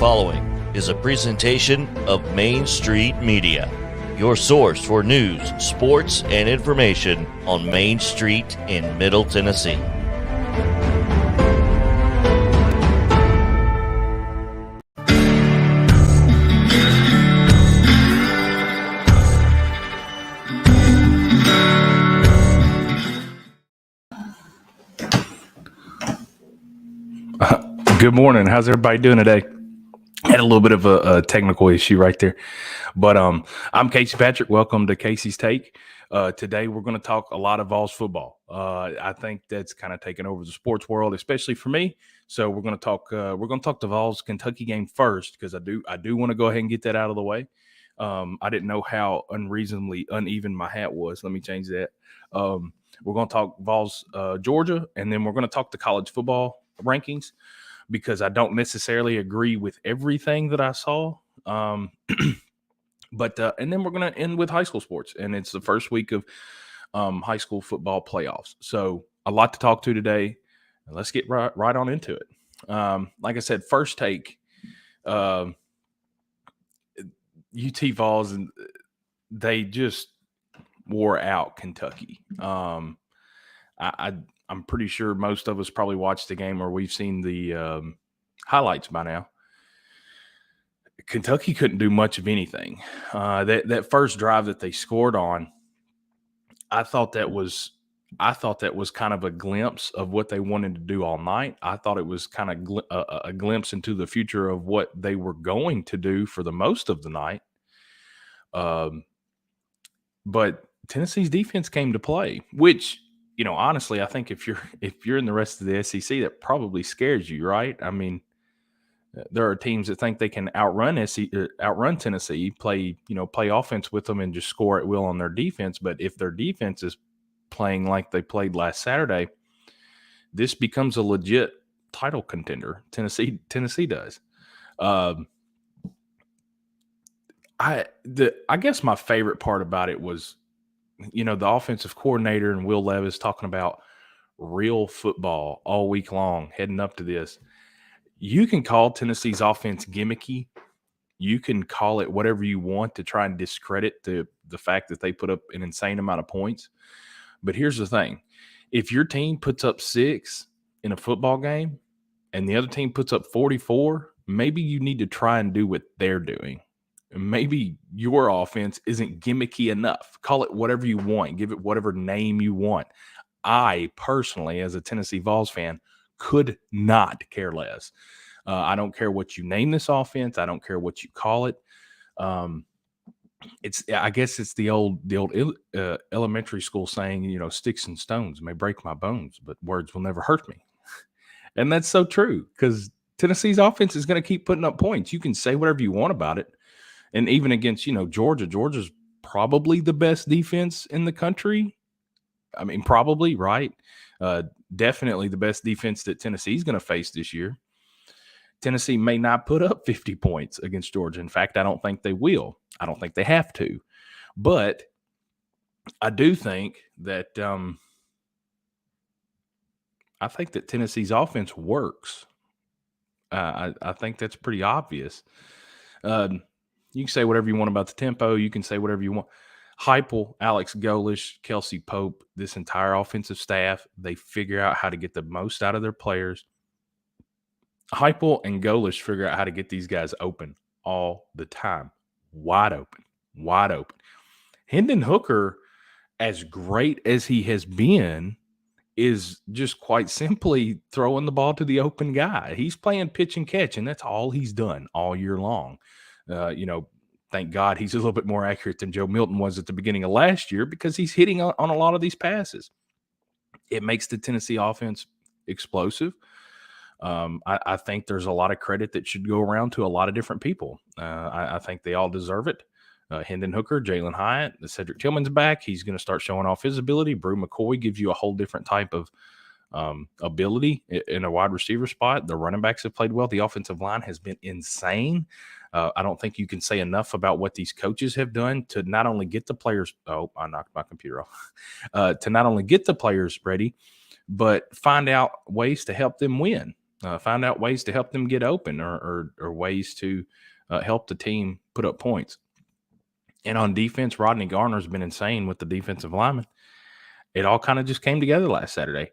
following is a presentation of Main Street Media, your source for news, sports, and information on Main Street in Middle Tennessee. Good morning. How's everybody doing today? Had a little bit of a technical issue right there. But I'm Casey Patrick. Welcome to Casey's Take. Today we're going to talk a lot of Vols football. I think that's kind of taken over the sports world, especially for me. So we're going to talk the Vols Kentucky game first, because I do want to go ahead and get that out of the way. I didn't know how unreasonably uneven my hat was. Let me change that. We're going to talk Vols Georgia, and then we're going to talk the college football rankings, because I don't necessarily agree with everything that I saw. But and then we're going to end with high school sports, and it's the first week of high school football playoffs. So a lot to talk to today. Let's get right on into it. Like I said, first take, UT Vols, and they just wore out Kentucky. I'm pretty sure most of us probably watched the game, or we've seen the highlights by now. Kentucky couldn't do much of anything. That first drive that they scored on, I thought that was kind of a glimpse of what they wanted to do all night. I thought it was kind of a glimpse into the future of what they were going to do for the most of the night. But Tennessee's defense came to play, which, you know, honestly, I think if you're in the rest of the SEC, that probably scares you, right? I mean, there are teams that think they can outrun Tennessee, play offense with them and just score at will on their defense. But if their defense is playing like they played last Saturday, this becomes a legit title contender. Tennessee does. I guess my favorite part about it was, you know, the offensive coordinator and Will Levis talking about real football all week long heading up to this. You can call Tennessee's offense gimmicky. You can call it whatever you want to try and discredit the fact that they put up an insane amount of points. But here's the thing. If your team puts up 6 in a football game and the other team puts up 44, maybe you need to try and do what they're doing. Maybe your offense isn't gimmicky enough. Call it whatever you want. Give it whatever name you want. I personally, as a Tennessee Vols fan, could not care less. I don't care what you name this offense. I don't care what you call it. I guess it's the old elementary school saying, you know, sticks and stones may break my bones, but words will never hurt me. And that's so true, because Tennessee's offense is going to keep putting up points. You can say whatever you want about it. And even against, you know, Georgia's probably the best defense in the country. I mean, probably, right? Definitely the best defense that Tennessee's going to face this year. Tennessee may not put up 50 points against Georgia. In fact, I don't think they will. I don't think they have to. But I do think that Tennessee's offense works. I think that's pretty obvious. You can say whatever you want about the tempo. You can say whatever you want. Heupel, Alex Golesh, Kelsey Pope, this entire offensive staff, they figure out how to get the most out of their players. Heupel and Golesh figure out how to get these guys open all the time. Wide open. Hendon Hooker, as great as he has been, is just quite simply throwing the ball to the open guy. He's playing pitch and catch, and that's all he's done all year long. Thank God he's a little bit more accurate than Joe Milton was at the beginning of last year, because he's hitting on a lot of these passes. It makes the Tennessee offense explosive. I think there's a lot of credit that should go around to a lot of different people. I think they all deserve it. Hendon Hooker, Jalen Hyatt, Cedric Tillman's back. He's going to start showing off his ability. Brew McCoy gives you a whole different type of ability in a wide receiver spot. The running backs have played well. The offensive line has been insane. I don't think you can say enough about what these coaches have done to not only get the players – oh, I knocked my computer off – to not only get the players ready, but find out ways to help them win. find out ways to help them get open or ways to help the team put up points. And on defense, Rodney Garner's been insane with the defensive lineman. It all kind of just came together last Saturday.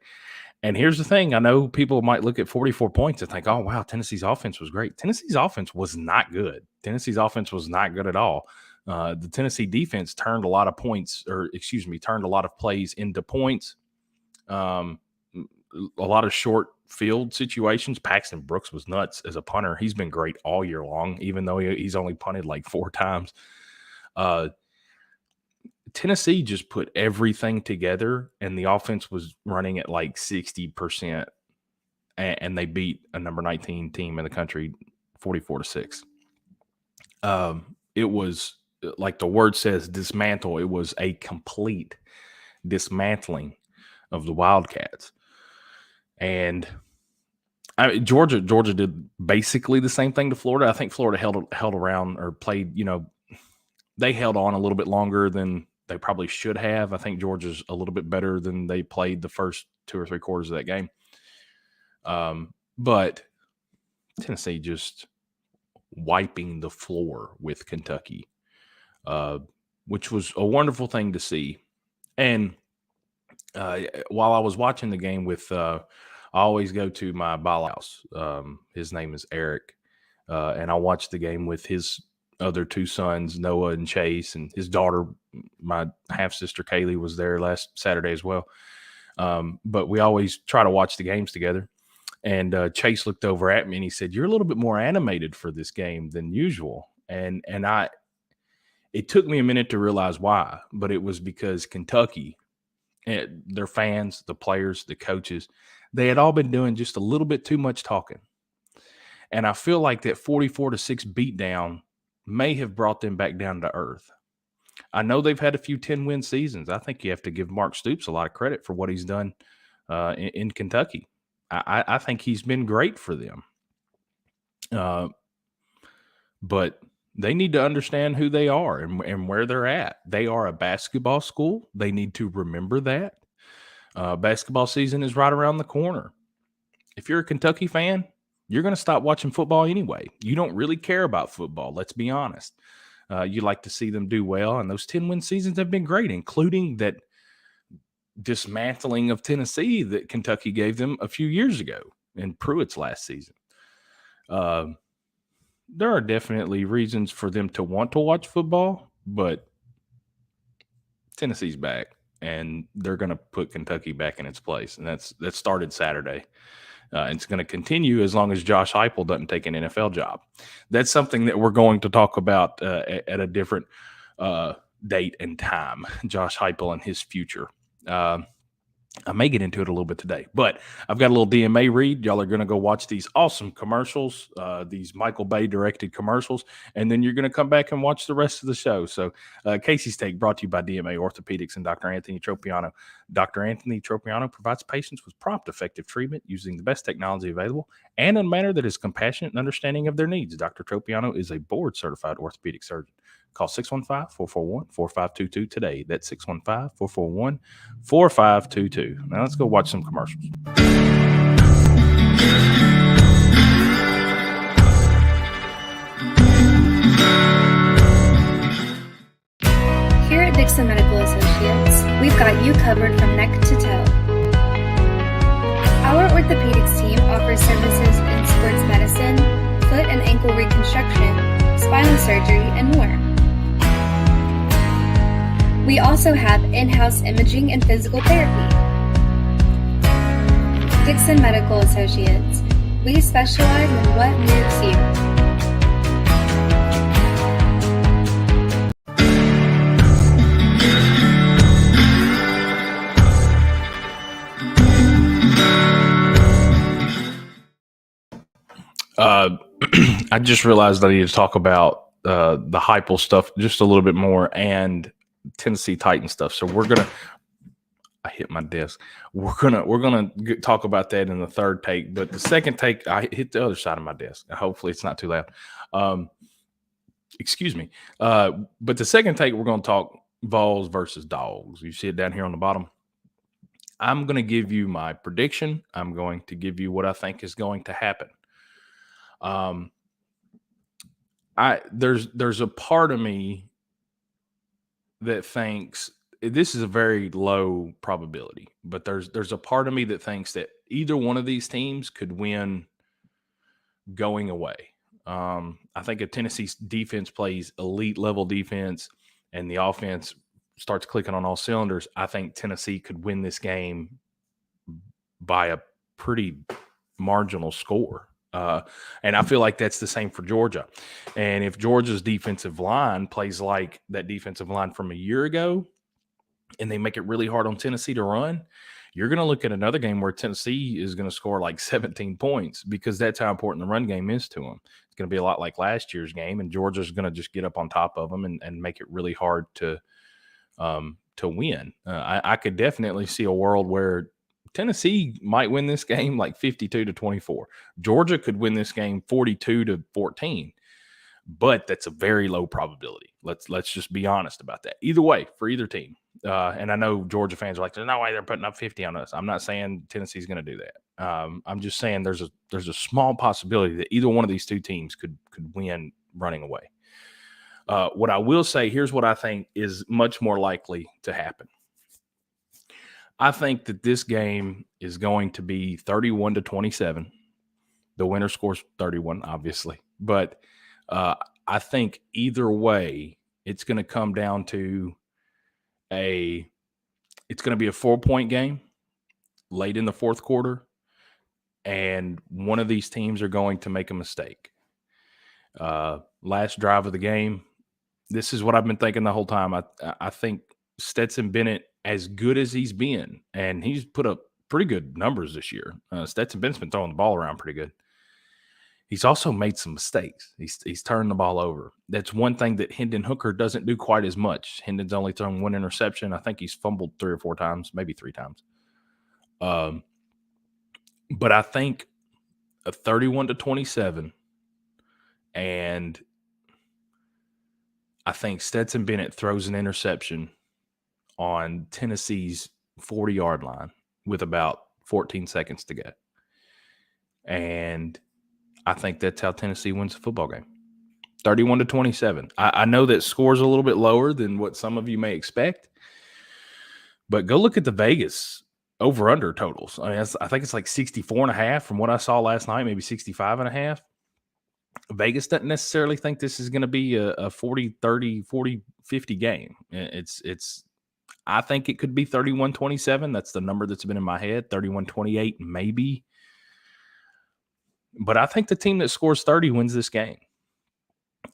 And here's the thing. I know people might look at 44 points and think, oh, wow, Tennessee's offense was great. Tennessee's offense was not good. Tennessee's offense was not good at all. The Tennessee defense turned a lot of plays into points. A lot of short field situations. Paxton Brooks was nuts as a punter. He's been great all year long, even though he's only punted like 4 times. Tennessee just put everything together, and the offense was running at like 60%, and they beat a number 19 team in the country 44-6. It was, like the word says, dismantle. It was a complete dismantling of the Wildcats. And Georgia did basically the same thing to Florida. I think Florida held around or played, they held on a little bit longer than they probably should have. I think Georgia's a little bit better than they played the first 2 or 3 quarters of that game. But Tennessee just wiping the floor with Kentucky, which was a wonderful thing to see. And while I was watching the game I always go to my Bala house. His name is Eric. And I watched the game with his other 2 sons, Noah and Chase, and his daughter, my half-sister Kaylee, was there last Saturday as well. But we always try to watch the games together. And Chase looked over at me and he said, "You're a little bit more animated for this game than usual." And it took me a minute to realize why, but it was because Kentucky, their fans, the players, the coaches, they had all been doing just a little bit too much talking. And I feel like that 44-6 beatdown may have brought them back down to earth. I know they've had a few 10-win seasons. I think you have to give Mark Stoops a lot of credit for what he's done in Kentucky. I think he's been great for them. But they need to understand who they are and where they're at. They are a basketball school. They need to remember that. Basketball season is right around the corner. If you're a Kentucky fan, you're going to stop watching football anyway. You don't really care about football, let's be honest. You like to see them do well, and those 10-win seasons have been great, including that dismantling of Tennessee that Kentucky gave them a few years ago in Pruitt's last season. There are definitely reasons for them to want to watch football, but Tennessee's back, and they're going to put Kentucky back in its place, and that started Saturday. It's going to continue as long as Josh Heupel doesn't take an NFL job. That's something that we're going to talk about at a different date and time, Josh Heupel and his future. I may get into it a little bit today, but I've got a little DMA read. Y'all are going to go watch these awesome commercials, these Michael Bay directed commercials, and then you're going to come back and watch the rest of the show. So Casey's Take brought to you by DMA Orthopedics and Dr. Anthony Tropiano. Dr. Anthony Tropiano provides patients with prompt, effective treatment using the best technology available and in a manner that is compassionate and understanding of their needs. Dr. Tropiano is a board-certified orthopedic surgeon. Call 615-441-4522 today. That's 615-441-4522. Now let's go watch some commercials. Here at Dixon Medical Associates, we've got you covered from neck to toe. Our orthopedics team offers services in sports medicine, foot and ankle reconstruction, spinal surgery, and more. We also have in-house imaging and physical therapy. Dixon Medical Associates. We specialize in what moves you. I just realized I need to talk about the Heupel stuff just a little bit more and Tennessee Titan stuff. So I hit my desk. We're gonna talk about that in the third take. But the second take, I hit the other side of my desk. Hopefully, it's not too loud. Excuse me. But the second take, we're gonna talk Vols versus Dogs. You see it down here on the bottom. I'm going to give you my prediction. I'm going to give you what I think is going to happen. There's a part of me that thinks this is a very low probability, but there's a part of me that thinks that either one of these teams could win going away. I think if Tennessee's defense plays elite level defense and the offense starts clicking on all cylinders, I think Tennessee could win this game by a pretty marginal score. And I feel like that's the same for Georgia. And if Georgia's defensive line plays like that defensive line from a year ago and they make it really hard on Tennessee to run, you're going to look at another game where Tennessee is going to score like 17 points because that's how important the run game is to them. It's going to be a lot like last year's game, and Georgia's going to just get up on top of them and make it really hard to win. I could definitely see a world where Tennessee might win this game like 52-24. Georgia could win this game 42-14, but that's a very low probability. Let's just be honest about that. Either way, for either team. And I know Georgia fans are like, there's no way they're putting up 50 on us. I'm not saying Tennessee's going to do that. I'm just saying there's a small possibility that either one of these two teams could win running away. What I will say, here's what I think is much more likely to happen. I think that this game is going to be 31-27. The winner scores 31, obviously. But I think either way, it's going to come down to it's going to be a 4-point game late in the fourth quarter, and one of these teams are going to make a mistake. Last drive of the game, this is what I've been thinking the whole time. I think Stetson Bennett, as good as he's been, and he's put up pretty good numbers this year. Stetson Bennett's been throwing the ball around pretty good. He's also made some mistakes. He's turned the ball over. That's one thing that Hendon Hooker doesn't do quite as much. Hendon's only thrown one interception. I think he's fumbled 3 or 4 times, maybe 3 times. But I think a 31-27, and I think Stetson Bennett throws an interception on Tennessee's 40-yard line with about 14 seconds to go. And I think that's how Tennessee wins the football game. 31-27. I know that score's a little bit lower than what some of you may expect, but go look at the Vegas over-under totals. I think it's like 64.5 from what I saw last night, maybe 65.5. Vegas doesn't necessarily think this is going to be a 40-30, 40-50 game. I think it could be 31-27. That's the number that's been in my head. 31-28, maybe. But I think the team that scores 30 wins this game.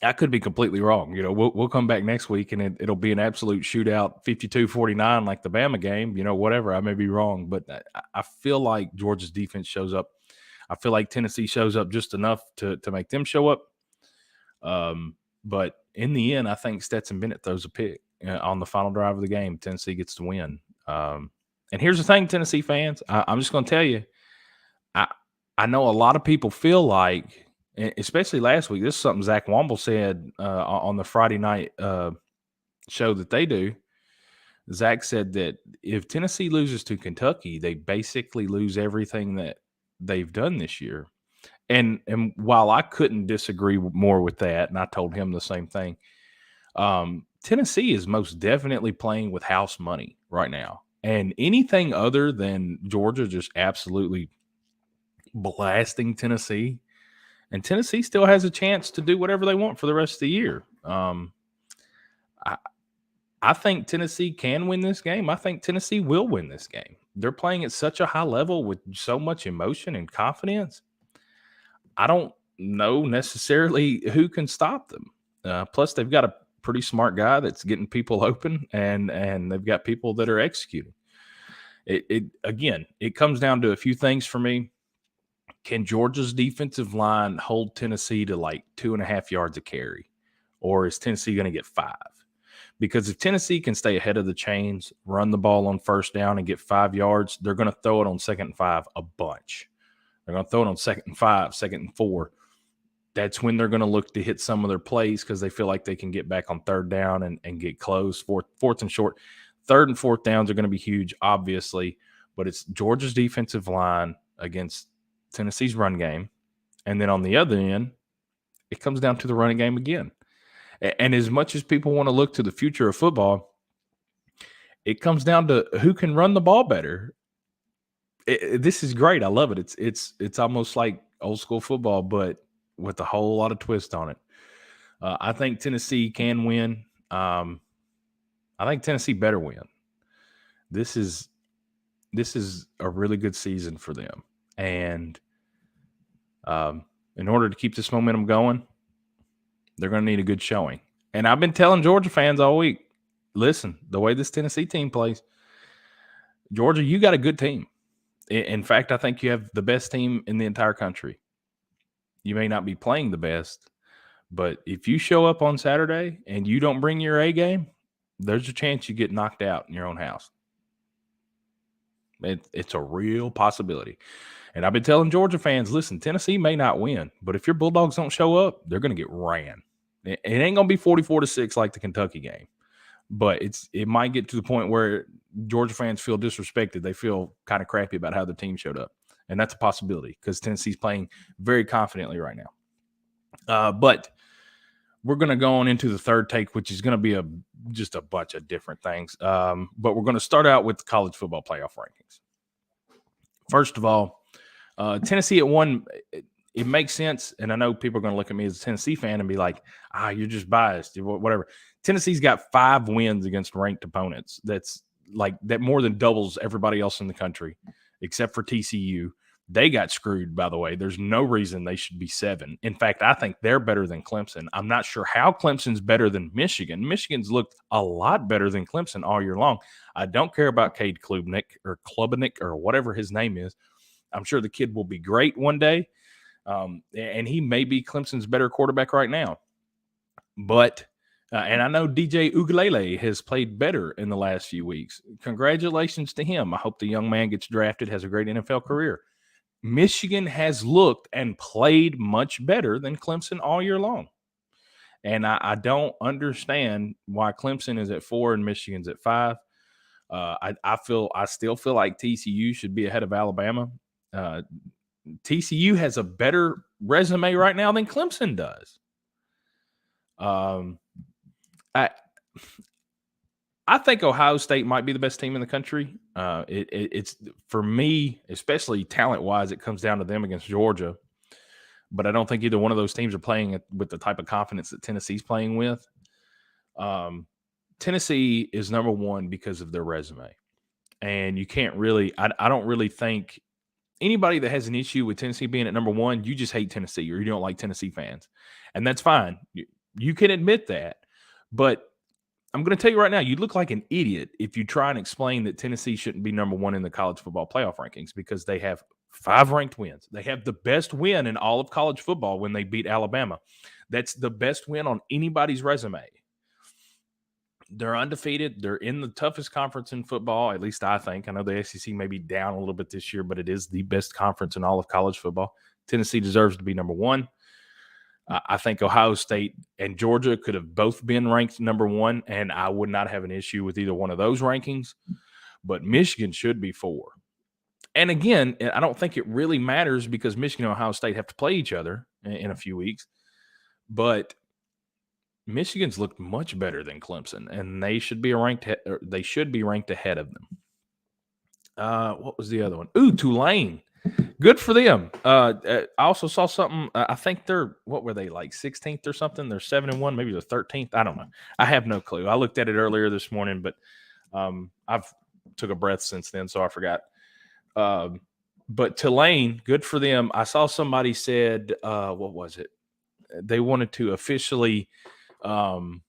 I could be completely wrong. We'll come back next week and it'll be an absolute shootout, 52-49 like the Bama game. Whatever. I may be wrong, but I feel like Georgia's defense shows up. I feel like Tennessee shows up just enough to make them show up. But in the end, I think Stetson Bennett throws a pick on the final drive of the game. Tennessee gets to win. And here's the thing, Tennessee fans. I'm just going to tell you, I know a lot of people feel like, especially last week, this is something Zach Womble said on the Friday night show that they do. Zach said that if Tennessee loses to Kentucky, they basically lose everything that they've done this year. And while I couldn't disagree more with that, and I told him the same thing, Tennessee is most definitely playing with house money right now. And anything other than Georgia just absolutely blasting Tennessee, and Tennessee still has a chance to do whatever they want for the rest of the year. I think Tennessee can win this game. I think Tennessee will win this game. They're playing at such a high level with so much emotion and confidence. I don't know necessarily who can stop them. Plus, they've got a pretty smart guy that's getting people open, and they've got people that are executing. It comes down to a few things for me. Can Georgia's defensive line hold Tennessee to like 2.5 yards a carry? Or is Tennessee going to get 5? Because if Tennessee can stay ahead of the chains, run the ball on first down and get 5 yards, they're going to throw it on 2nd and 5 a bunch. They're going to throw it on 2nd and 5, 2nd and 4. That's when they're going to look to hit some of their plays because they feel like they can get back on 3rd down and get close. Fourth and short. 3rd and 4th downs are going to be huge, obviously. but it's Georgia's defensive line against Tennessee's run game. And then on the other end, it comes down to the running game again. And as much as people want to look to the future of football, it comes down to who can run the ball better. This is great. I love it. It's almost like old school football, but with a whole lot of twist on it. I think Tennessee can win. I think Tennessee better win. This is a really good season for them. And in order to keep this momentum going, they're going to need a good showing. And I've been telling Georgia fans all week, listen, the way this Tennessee team plays, Georgia, you got a good team. In fact, I think you have the best team in the entire country. You may not be playing the best, but if you show up on Saturday and you don't bring your A game, there's a chance you get knocked out in your own house. It's a real possibility. And I've been telling Georgia fans, listen, Tennessee may not win, but if your Bulldogs don't show up, they're going to get ran. It ain't going to be 44-6 like the Kentucky game, but it might get to the point where Georgia fans feel disrespected. They feel kind of crappy about how the team showed up. And that's a possibility because Tennessee's playing very confidently right now. But we're going to go on into the third take, which is going to be just a bunch of different things. But we're going to start out with the college football playoff rankings. First of all, Tennessee at 1, it makes sense. And I know people are going to look at me as a Tennessee fan and be like, you're just biased, whatever. Tennessee's got 5 wins against ranked opponents. That more than doubles everybody else in the country, except for TCU. They got screwed, by the way. There's no reason they should be 7. In fact, I think they're better than Clemson. I'm not sure how Clemson's better than Michigan. Michigan's looked a lot better than Clemson all year long. I don't care about Cade Klubnik or whatever his name is. I'm sure the kid will be great one day, and he may be Clemson's better quarterback right now. But and I know DJ Uiagalelei has played better in the last few weeks. Congratulations to him. I hope the young man gets drafted, has a great NFL career. Michigan has looked and played much better than Clemson all year long. And I don't understand why Clemson is at 4 and Michigan's at 5. I still feel like TCU should be ahead of Alabama. TCU has a better resume right now than Clemson does. I think Ohio State might be the best team in the country. It's for me, especially talent-wise, it comes down to them against Georgia. But I don't think either one of those teams are playing with the type of confidence that Tennessee's playing with. Tennessee is number 1 because of their resume. And you can't really – I don't really think anybody that has an issue with Tennessee being at number 1, you just hate Tennessee or you don't like Tennessee fans. And that's fine. You can admit that. But I'm going to tell you right now, you look like an idiot if you try and explain that Tennessee shouldn't be number 1 in the college football playoff rankings because they have 5 ranked wins. They have the best win in all of college football when they beat Alabama. That's the best win on anybody's resume. They're undefeated. They're in the toughest conference in football, at least I think. I know the SEC may be down a little bit this year, but it is the best conference in all of college football. Tennessee deserves to be number 1. I think Ohio State and Georgia could have both been ranked number 1, and I would not have an issue with either one of those rankings. But Michigan should be 4. And again, I don't think it really matters because Michigan and Ohio State have to play each other in a few weeks. But Michigan's looked much better than Clemson, and they should be ranked ahead of them. What was the other one? Tulane. Good for them. I also saw something. I think what were they, like 16th or something? They're 7-1, maybe the 13th. I don't know. I have no clue. I looked at it earlier this morning, but I've took a breath since then, so I forgot. But Tulane, good for them. I saw somebody said, what was it? They wanted to officially knock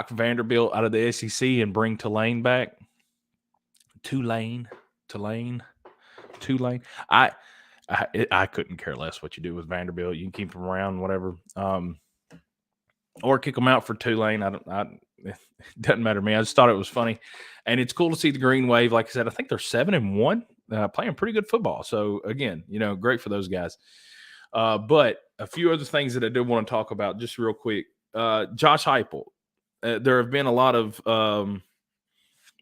Vanderbilt out of the SEC and bring Tulane back. Tulane. I couldn't care less what you do with Vanderbilt. You can keep them around, whatever, or kick them out for Tulane. It doesn't matter to me. I just thought it was funny, and it's cool to see the Green Wave. Like I said, I think they're 7-1, playing pretty good football. So again, great for those guys. But a few other things that I did want to talk about just real quick. Josh Heupel. There have been a lot of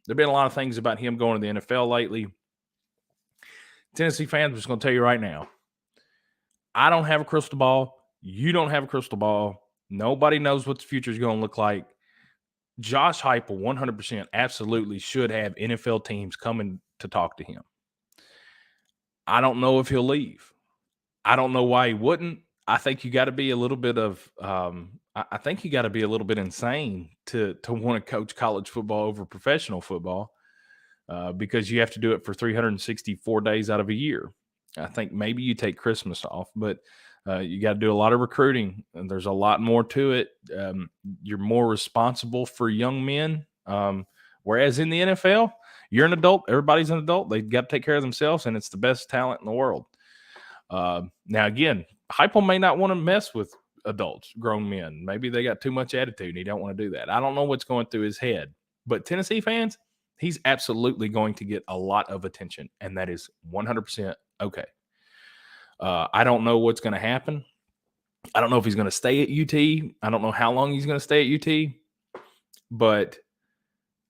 There have been a lot of things about him going to the NFL lately. Tennessee fans, I'm just going to tell you right now, I don't have a crystal ball. You don't have a crystal ball. Nobody knows what the future is going to look like. Josh Heupel, 100%, absolutely should have NFL teams coming to talk to him. I don't know if he'll leave. I don't know why he wouldn't. I think you got to be a little bit of I think you got to be a little bit insane to want to coach college football over professional football because you have to do it for 364 days out of a year. I think maybe you take Christmas off, but you got to do a lot of recruiting, and there's a lot more to it. You're more responsible for young men, whereas in the NFL, you're an adult. Everybody's an adult. They've got to take care of themselves, and it's the best talent in the world. Now, again, Heupel may not want to mess with adults, grown men. Maybe they got too much attitude and he don't want to do that. I don't know what's going through his head. But Tennessee fans, he's absolutely going to get a lot of attention, and that is 100% okay. I don't know what's going to happen. I don't know if he's going to stay at UT. I don't know how long he's going to stay at UT. But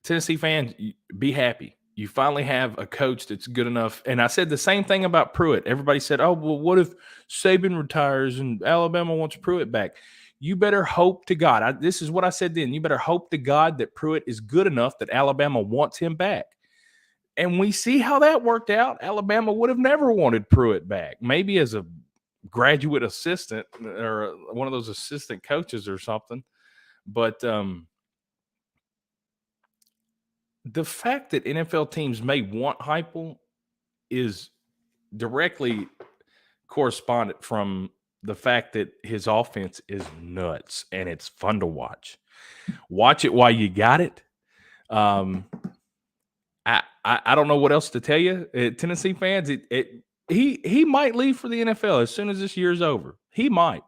Tennessee fans, be happy. You finally have a coach that's good enough. And I said the same thing about Pruitt. Everybody said, oh, well, what if Saban retires and Alabama wants Pruitt back? You better hope to God. This is what I said then. You better hope to God that Pruitt is good enough that Alabama wants him back. And we see how that worked out. Alabama would have never wanted Pruitt back. Maybe as a graduate assistant or one of those assistant coaches or something. But the fact that NFL teams may want Heupel is directly correspondent from the fact that his offense is nuts and it's fun to watch. Watch it while you got it. I don't know what else to tell you. Tennessee fans, he might leave for the NFL as soon as this year's over. He might.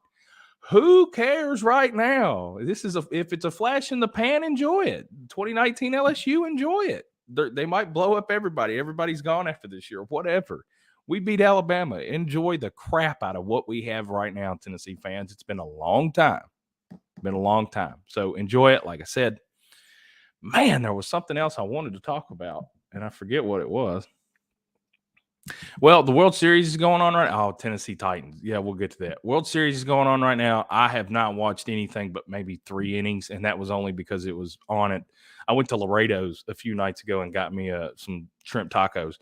Who cares right now? If it's a flash in the pan, enjoy it. 2019 LSU, enjoy it. They might blow up everybody. Everybody's gone after this year, whatever. We beat Alabama. Enjoy the crap out of what we have right now, Tennessee fans. It's been a long time. So enjoy it. Like I said, man, there was something else I wanted to talk about, and I forget what it was. Well, the World Series is going on right now. Oh, Tennessee Titans. Yeah, we'll get to that. World Series is going on right now. I have not watched anything but maybe 3 innings, and that was only because it was on it. I went to Laredo's a few nights ago and got me some shrimp tacos,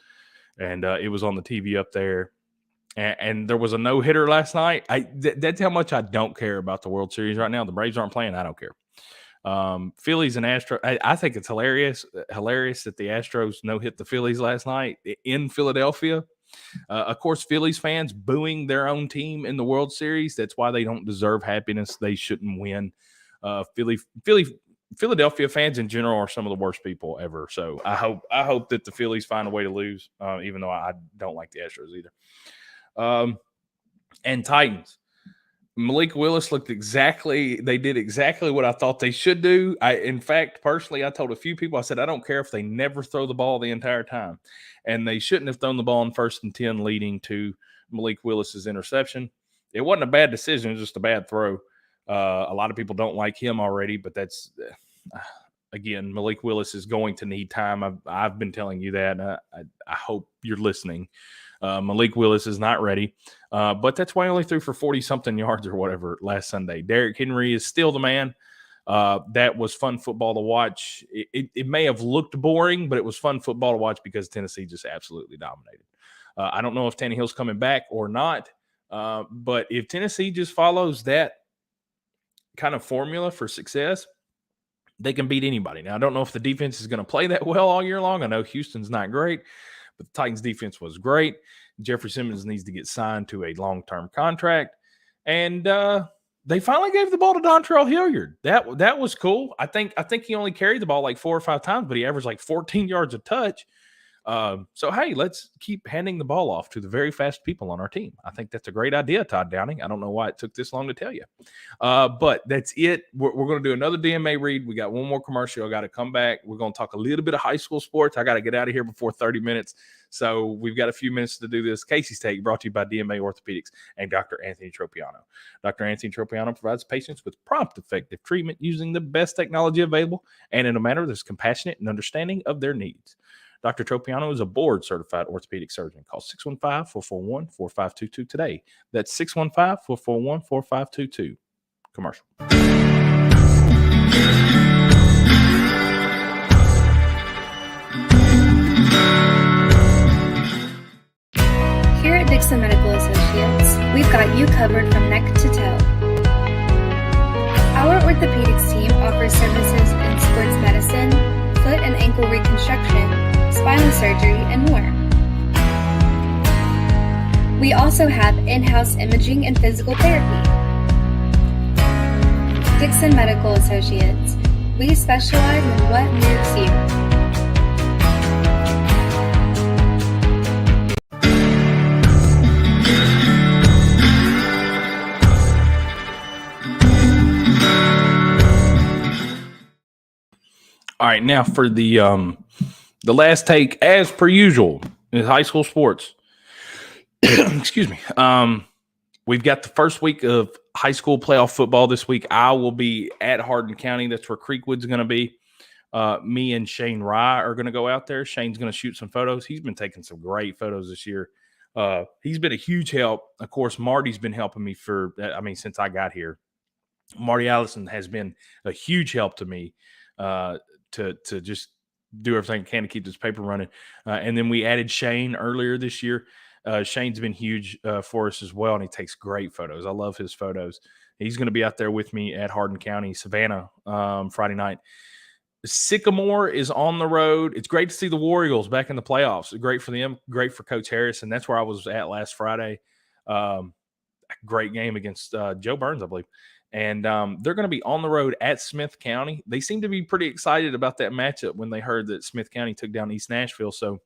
and it was on the TV up there. And there was a no-hitter last night. That's how much I don't care about the World Series right now. The Braves aren't playing. I don't care. Phillies and Astros. I think it's hilarious that the Astros no-hit the Phillies last night in Philadelphia. Of course, Phillies fans booing their own team in the World Series. That's why they don't deserve happiness. They shouldn't win. Philadelphia fans in general are some of the worst people ever. So I hope that the Phillies find a way to lose, even though I don't like the Astros either. And Titans. Malik Willis they did exactly what I thought they should do. In fact, personally, I told a few people, I said, I don't care if they never throw the ball the entire time. And they shouldn't have thrown the ball in 1st and 10 leading to Malik Willis's interception. It wasn't a bad decision, it was just a bad throw. A lot of people don't like him already, but that's, again, Malik Willis is going to need time. I've been telling you that. I hope you're listening. Malik Willis is not ready, but that's why he only threw for 40-something yards or whatever last Sunday. Derrick Henry is still the man. That was fun football to watch. It may have looked boring, but it was fun football to watch because Tennessee just absolutely dominated. I don't know if Tannehill's coming back or not, but if Tennessee just follows that kind of formula for success, they can beat anybody. Now, I don't know if the defense is going to play that well all year long. I know Houston's not great, but the Titans defense was great. Jeffrey Simmons needs to get signed to a long-term contract. And they finally gave the ball to Dontrell Hilliard. That was cool. I think he only carried the ball like 4 or 5 times, but he averaged like 14 yards a touch. So, hey, let's keep handing the ball off to the very fast people on our team. I think that's a great idea, Todd Downing. I don't know why it took this long to tell you. But that's it. We're going to do another DMA read. We got one more commercial. I got to come back. We're going to talk a little bit of high school sports. I got to get out of here before 30 minutes. So we've got a few minutes to do this. Casey's Take brought to you by DMA Orthopedics and Dr. Anthony Tropiano. Dr. Anthony Tropiano provides patients with prompt, effective treatment using the best technology available and in a manner that's compassionate and understanding of their needs. Dr. Tropiano is a board-certified orthopedic surgeon. Call 615-441-4522 today. That's 615-441-4522. Commercial. Here at Dixon Medical Associates, we've got you covered from neck to toe. Our orthopedics team offers services in sports medicine, foot and ankle reconstruction, spinal surgery, and more. We also have in-house imaging and physical therapy. Dixon Medical Associates. We specialize in what moves you. All right, now for the last take, as per usual, in high school sports. Excuse me. We've got the first week of high school playoff football this week. I will be at Hardin County. That's where Creekwood's going to be. Me and Shane Rye are going to go out there. Shane's going to shoot some photos. He's been taking some great photos this year. He's been a huge help. Of course, Marty's been helping me since I got here. Marty Allison has been a huge help to me to just do everything I can to keep this paper running. And then we added Shane earlier this year. Shane's been huge for us as well, and he takes great photos. I love his photos. He's going to be out there with me at Hardin County, Savannah, Friday night. Sycamore is on the road. It's great to see the War Eagles back in the playoffs. Great for them, great for Coach Harris, and that's where I was at last Friday. Great game against Joe Burns, I believe. And they're going to be on the road at Smith County. They seem to be pretty excited about that matchup when they heard that Smith County took down East Nashville. So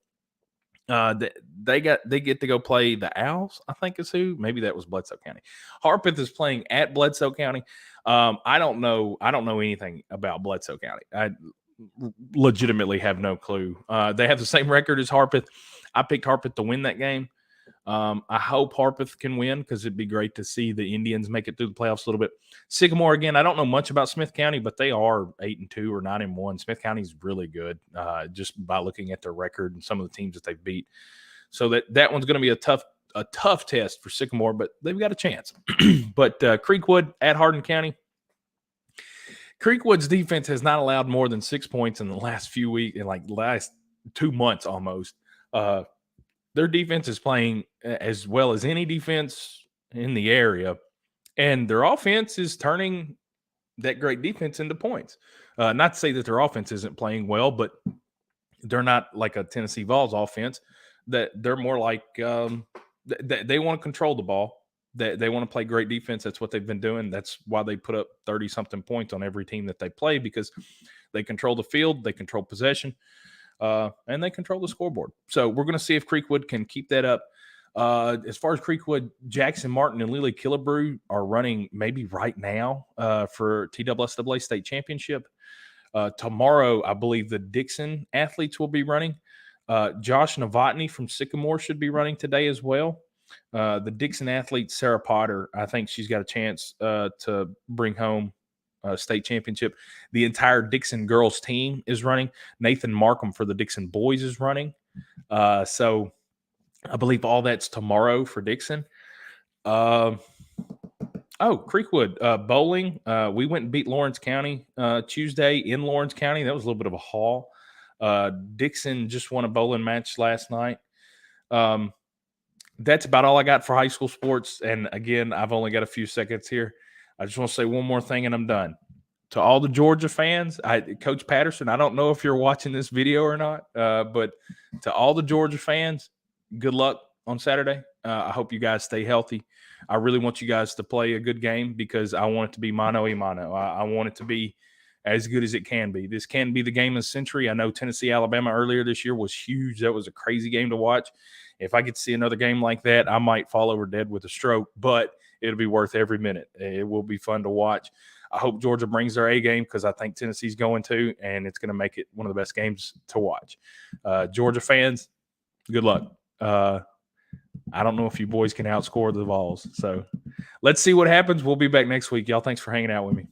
they get to go play the Owls, I think is who. Maybe that was Bledsoe County. Harpeth is playing at Bledsoe County. I don't know anything about Bledsoe County. I legitimately have no clue. They have the same record as Harpeth. I picked Harpeth to win that game. I hope Harpeth can win because it'd be great to see the Indians make it through the playoffs a little bit. Sycamore, again, I don't know much about Smith County, but they are 8-2 or 9-1. Smith County's really good just by looking at their record and some of the teams that they've beat. So that one's going to be a tough test for Sycamore, but they've got a chance. But Creekwood at Hardin County. Creekwood's defense has not allowed more than 6 points in the last few weeks, in like the last 2 months almost. Their defense is playing as well as any defense in the area, and their offense is turning that great defense into points. Not to say that their offense isn't playing well, but they're not like a Tennessee Vols offense. That they're more like they want to control the ball. They want to play great defense. That's what they've been doing. That's why they put up 30-something points on every team that they play, because they control the field, they control possession. And they control the scoreboard. So we're going to see if Creekwood can keep that up. As far as Creekwood, Jackson Martin and Lily Killebrew are running maybe right now for TSSAA State Championship. Tomorrow, I believe the Dixon athletes will be running. Josh Novotny from Sycamore should be running today as well. The Dixon athlete, Sarah Potter, I think she's got a chance to bring home state championship. The entire Dixon girls team is running. Nathan Markham for the Dixon boys is running. So I believe all that's tomorrow for Dixon. Creekwood bowling. We went and beat Lawrence County Tuesday in Lawrence County. That was a little bit of a haul. Dixon just won a bowling match last night. That's about all I got for high school sports. And again, I've only got a few seconds here. I just want to say one more thing and I'm done. To all the Georgia fans, Coach Patterson, I don't know if you're watching this video or not, but to all the Georgia fans, good luck on Saturday. I hope you guys stay healthy. I really want you guys to play a good game because I want it to be mano a mano. I want it to be as good as it can be. This can be the game of the century. I know Tennessee-Alabama earlier this year was huge. That was a crazy game to watch. If I could see another game like that, I might fall over dead with a stroke, but it'll be worth every minute. It will be fun to watch. I hope Georgia brings their A game because I think Tennessee's going to, and it's going to make it one of the best games to watch. Georgia fans, good luck. I don't know if you boys can outscore the Vols. So let's see what happens. We'll be back next week. Y'all, thanks for hanging out with me.